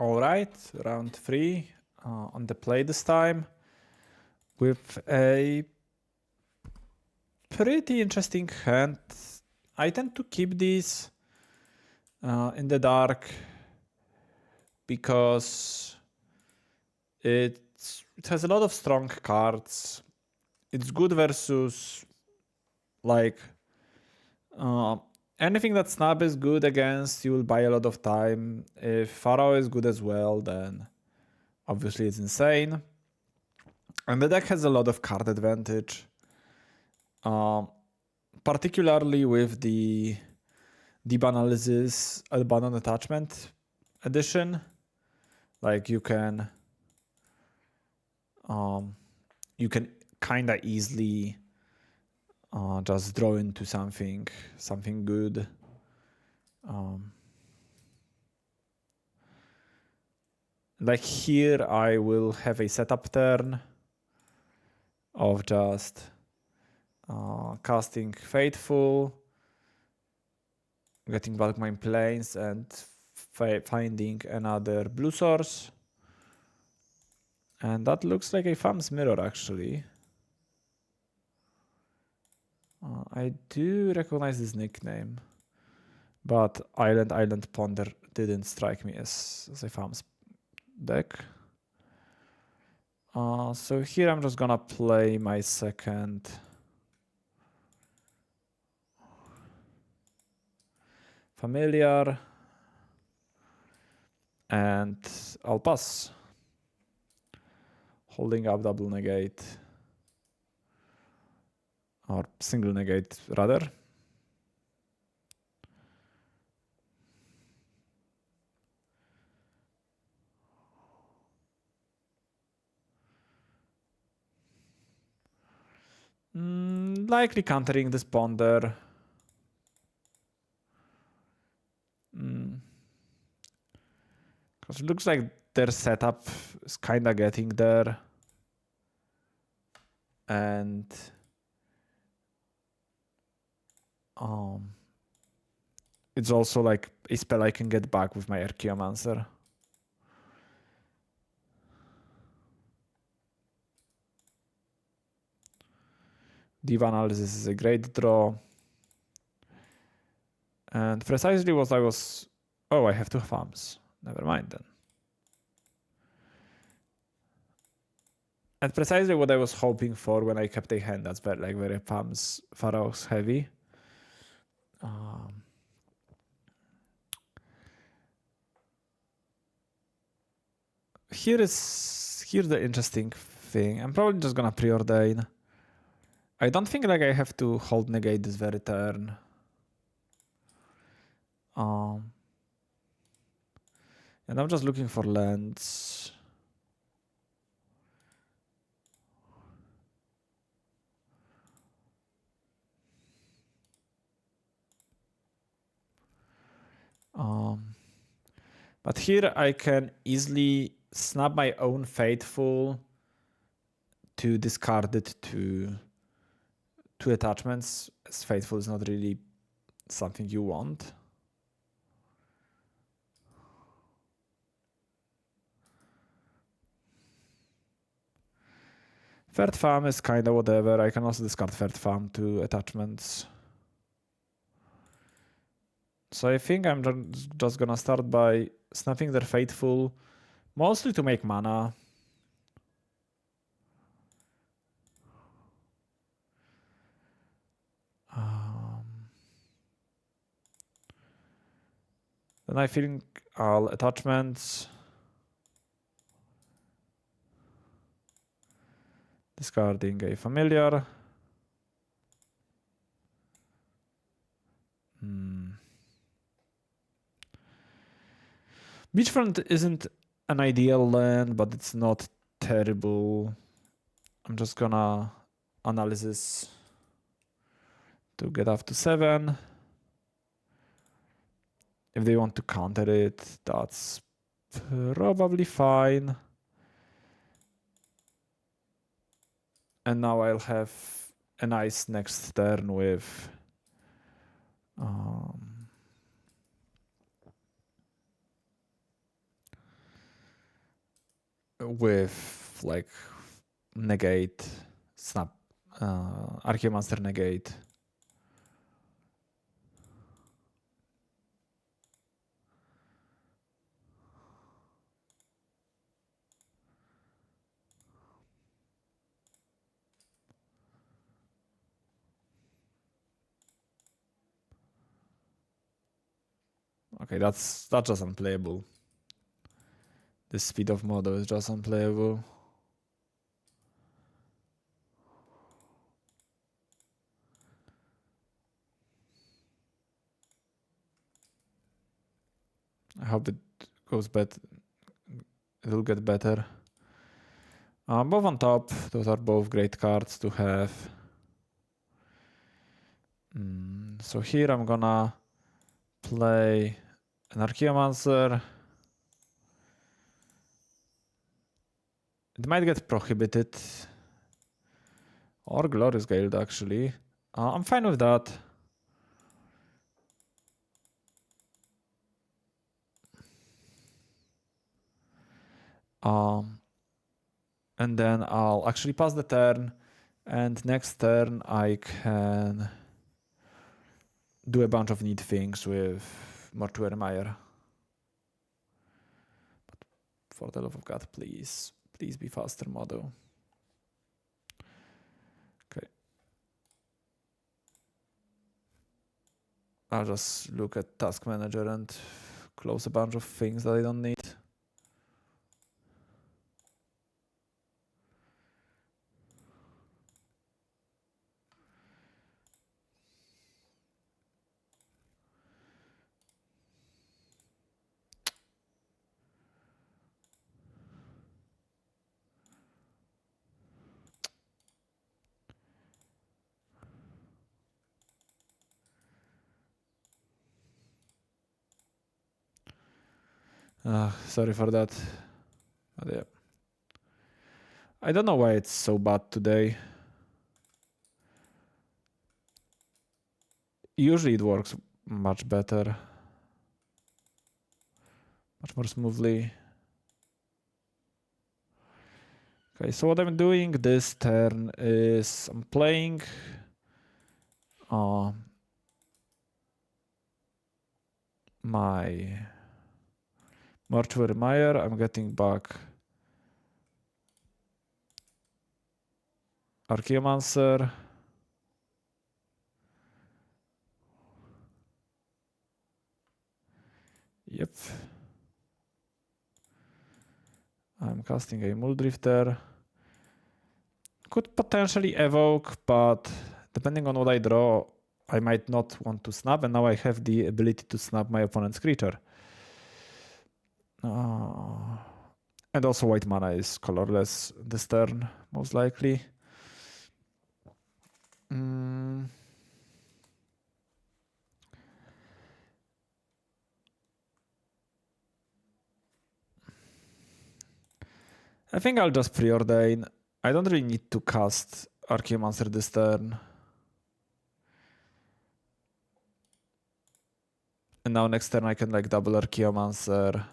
All right, round 3 on the play this time with a pretty interesting hand. I tend to keep these in the dark because it has a lot of strong cards. It's good versus like anything that Snap is good against, you will buy a lot of time. If Pharaoh is good as well, then obviously it's insane. And the deck has a lot of card advantage. Particularly with the deep analysis abandon attachment edition. Like you can kinda easily just draw into something good. Like here I will have a setup turn of just casting Faithful, getting back my planes and finding another blue source. And that looks like a Fam's Mirror actually. I do recognize this nickname, but Island Ponder didn't strike me as a Fam's deck. So here I'm just gonna play my second Familiar and I'll pass. Holding up double negate or single negate rather. Likely countering this Ponder. Because it looks like their setup is kinda getting there. And it's also like a spell I can get back with my Archaeomancer. Deep Analysis is a great draw. And precisely what I was... Oh, I have 2 farms. Never mind then. And precisely what I was hoping for when I kept a hand that's very farms Pharaohs heavy. Here's the interesting thing. I'm probably just gonna preordain. I don't think like I have to hold negate this very turn. And I'm just looking for lands. But here I can easily snap my own Faithful to discard it to 2 attachments, as Faithful is not really something you want. Third farm is kinda whatever. I can also discard third farm to attachments. So I think I'm just gonna start by snapping their Faithful, mostly to make mana. Then I think I'll attachments. Discarding a familiar. Beachfront isn't an ideal land, but it's not terrible. I'm just gonna analysis to get up to 7. If they want to counter it, that's probably fine. And now I'll have a nice next turn with with like negate, snap, Archaeomancer negate. Okay, that's just unplayable. The speed of model is just unplayable. I hope it goes better. It'll get better. Both on top. Those are both great cards to have. So here I'm gonna play an Archaeomancer. It might get prohibited. Or Glorious Gale, actually. I'm fine with that. And then I'll actually pass the turn. And next turn I can do a bunch of neat things with Mortuary Mire. But for the love of God, please be faster, model. Okay. I'll just look at Task Manager and close a bunch of things that I don't need. Sorry for that. But yeah. I don't know why it's so bad today. Usually it works much better. Much more smoothly. Okay, so what I'm doing this turn is I'm playing my Mortuary Mire. I'm getting back Archaeomancer. Yep. I'm casting a Muldrifter. Could potentially evoke, but depending on what I draw, I might not want to snap, and now I have the ability to snap my opponent's creature. And also white mana is colorless this turn, most likely. I think I'll just preordain. I don't really need to cast Archaeomancer this turn. And now next turn I can like double Archaeomancer.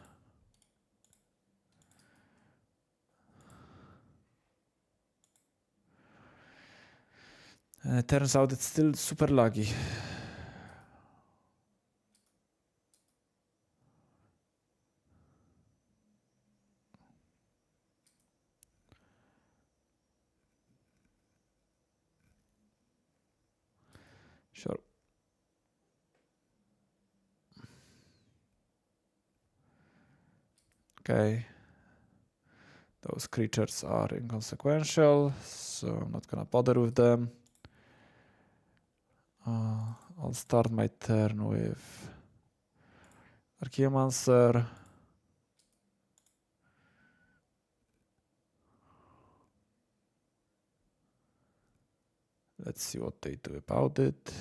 And it turns out it's still super laggy. Sure. Okay. Those creatures are inconsequential, so I'm not gonna bother with them. I'll start my turn with Archaeomancer. Let's see what they do about it.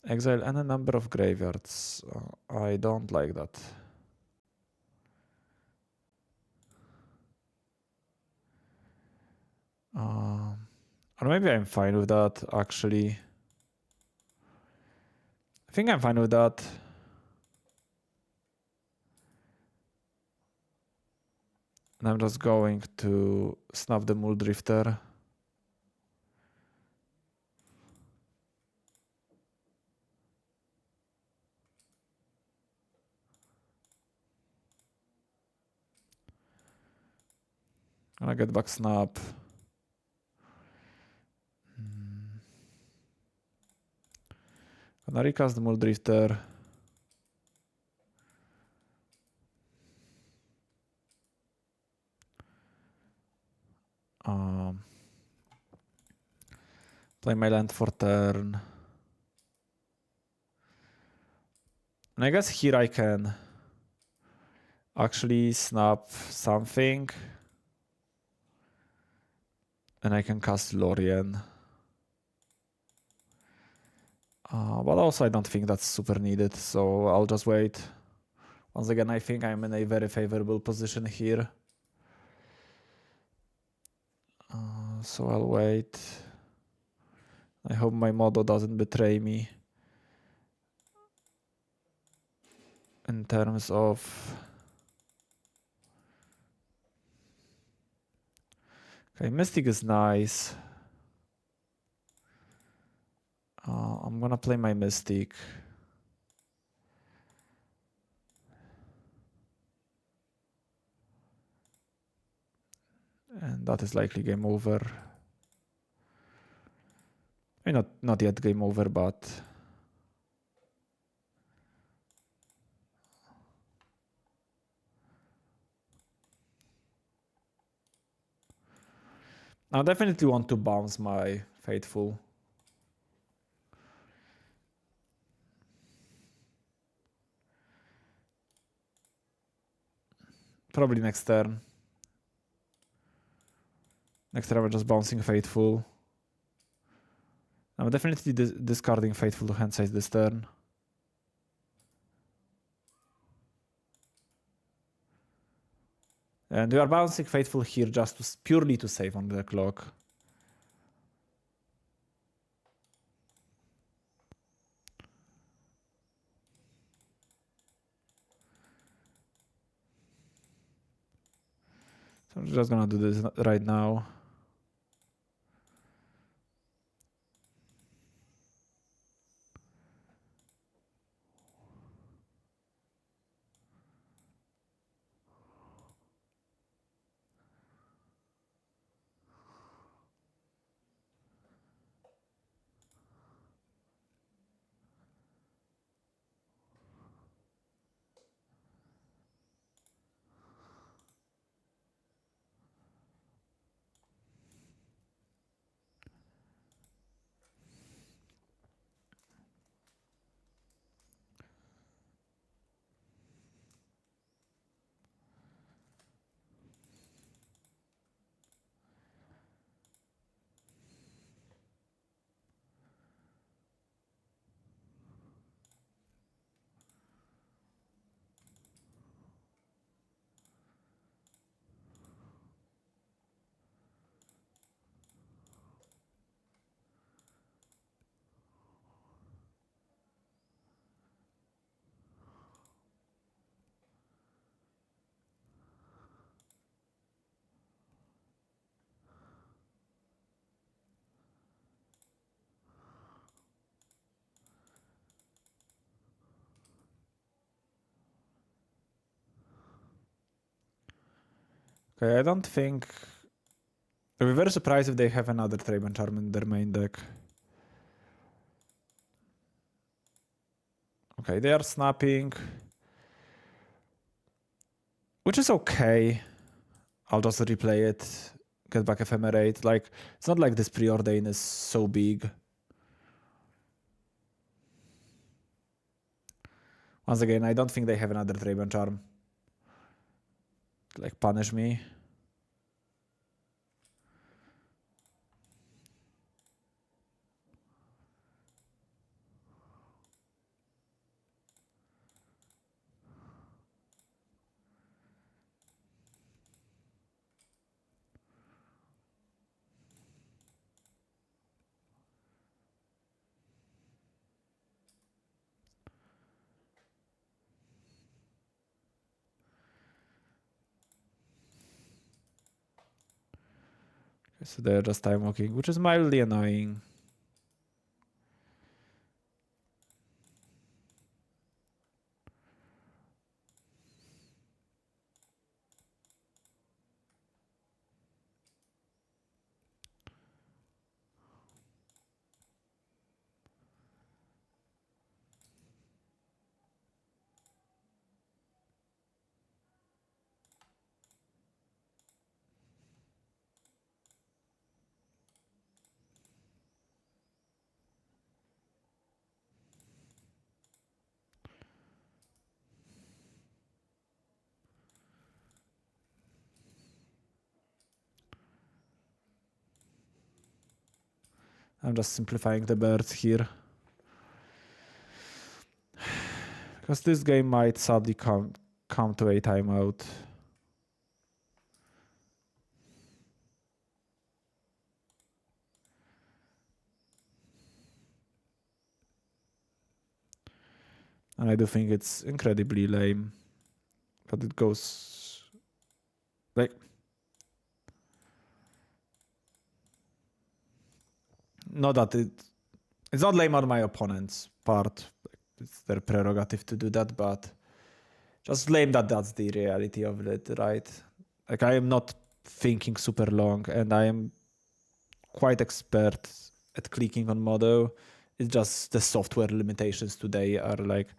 Exile any number of graveyards. I don't like that. Or maybe I'm fine with that, actually. I think I'm fine with that. And I'm just going to snap the Mule Drifter. And I get back snap. Gonna recast the Mule Drifter. Play my land for turn. And I guess here I can actually snap something. And I can cast Lorien. But also I don't think that's super needed, so I'll just wait. Once again, I think I'm in a very favorable position here. So I'll wait. I hope my model doesn't betray me. In terms of... Okay, Mystic is nice. I'm gonna play my Mystic. And that is likely game over. I mean, not yet game over, but... I definitely want to bounce my Faithful. Probably next turn. Next turn I'm just bouncing Faithful. I'm definitely discarding Faithful to hand size this turn. And we are bouncing Faithful here just purely to save on the clock. So I'm just gonna do this right now. Okay, I don't think... I'd be very surprised if they have another Trayman Charm in their main deck. Okay, they are snapping. Which is okay. I'll just replay it. Get back Ephemerate. Like, it's not like this Preordain is so big. Once again, I don't think they have another Trayman Charm. Like, punish me. So they're just time walking, which is mildly annoying. I'm just simplifying the birds here. Because this game might sadly come to a timeout. And I do think it's incredibly lame. But it goes like not that it's not lame on my opponent's part. It's their prerogative to do that, but just lame that that's the reality of it, right? Like I am not thinking super long and I am quite expert at clicking on modo. It's just the software limitations today are like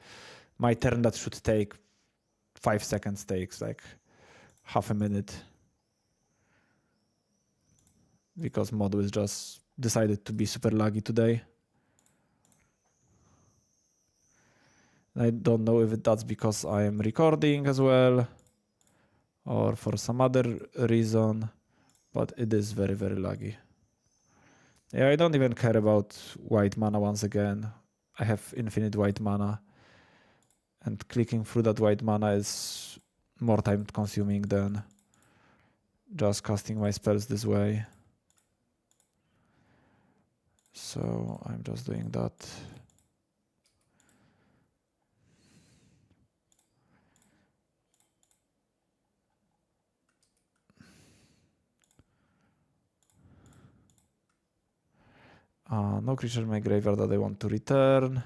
my turn that should take 5 seconds takes like half a minute because modo is just decided to be super laggy today. I don't know if that's because I am recording as well or for some other reason, but it is very, very laggy. Yeah, I don't even care about white mana once again. I have infinite white mana and clicking through that white mana is more time consuming than just casting my spells this way. So I'm just doing that. No creature in my graveyard that I want to return.